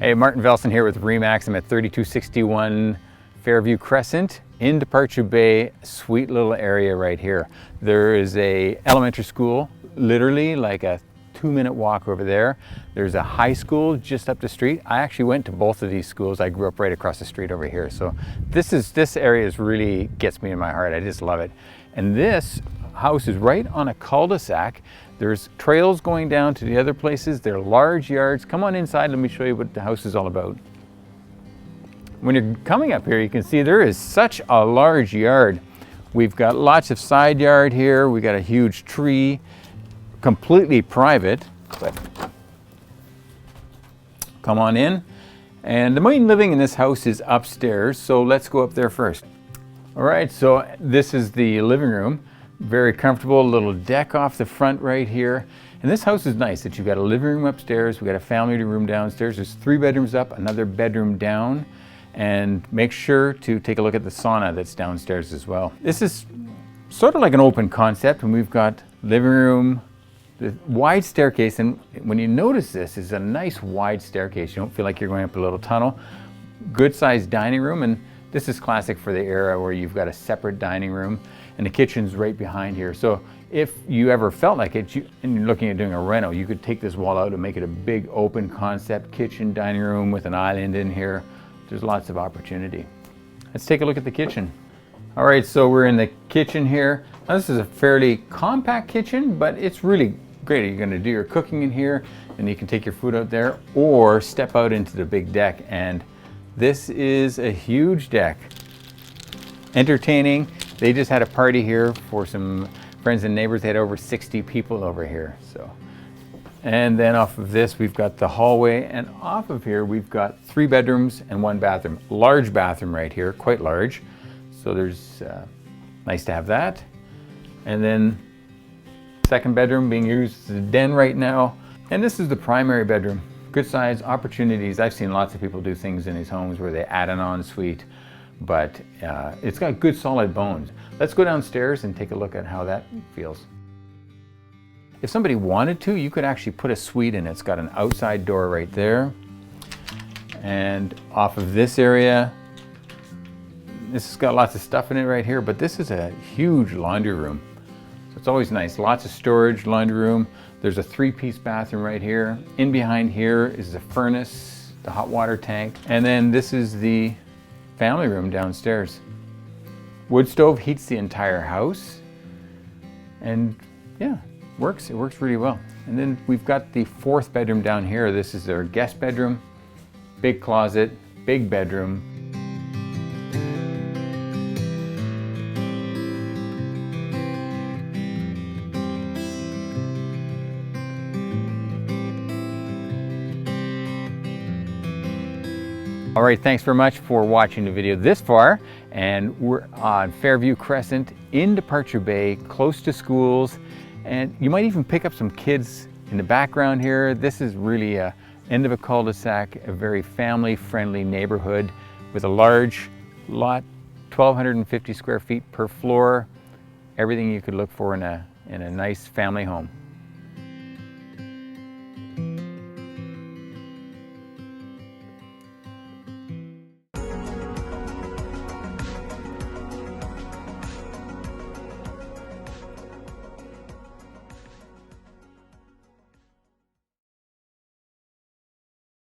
Hey, Martin Velsen here with Remax. I'm at 3261 Fairview Crescent in Departure Bay. Sweet little area right here. There is a elementary school, literally like a 2-minute walk over there. There's a high school just up the street. I actually went to both of these schools. I grew up right across the street over here. So this area really gets me in my heart. I just love it. And this house is right on a cul-de-sac. There's trails going down to the other places. They're large yards. Come on inside, let me show you what the house is all about. When you're coming up here, you can see there is such a large yard. We've got lots of side yard here. We got a huge tree, completely private, but come on in. And the main living in this house is upstairs, so let's go up there first. All right, so this is the living room. Very comfortable, little deck off the front right here. And this house is nice that you've got a living room upstairs, we've got a family room downstairs. There's 3 bedrooms up, another bedroom down. And make sure to take a look at the sauna that's downstairs as well. This is sort of like an open concept, and we've got living room, the wide staircase. And when you notice this, is a nice wide staircase. You don't feel like you're going up a little tunnel. Good sized dining room, and this is classic for the era where you've got a separate dining room and the kitchen's right behind here. So if you ever felt like it, and you're looking at doing a reno, you could take this wall out and make it a big open concept kitchen, dining room with an island in here. There's lots of opportunity. Let's take a look at the kitchen. All right, so we're in the kitchen here. Now, this is a fairly compact kitchen, but it's really great. You're gonna do your cooking in here, and you can take your food out there or step out into the big deck. And this is a huge deck. Entertaining. They just had a party here for some friends and neighbors. They had over 60 people over here. So, and then off of this, we've got the hallway, and off of here, we've got 3 bedrooms and 1 bathroom. Large bathroom right here, quite large. So there's, nice to have that. And then second bedroom being used as a den right now. And this is the primary bedroom. Good size, opportunities. I've seen lots of people do things in these homes where they add an ensuite, but it's got good solid bones. Let's go downstairs and take a look at how that feels. If somebody wanted to, you could actually put a suite in. It's got an outside door right there. And off of this area, this has got lots of stuff in it right here, but this is a huge laundry room. So it's always nice. Lots of storage, laundry room. There's a 3-piece bathroom right here. In behind here is the furnace, the hot water tank. And then this is the family room downstairs. Wood stove heats the entire house. And yeah, it works really well. And then we've got the 4th bedroom down here. This is their guest bedroom, big closet, big bedroom. All right, thanks very much for watching the video this far. And we're on Fairview Crescent in Departure Bay, close to schools. And you might even pick up some kids in the background here. This is really a end of a cul-de-sac, a very family-friendly neighborhood with a large lot, 1,250 square feet per floor. Everything you could look for in a nice family home.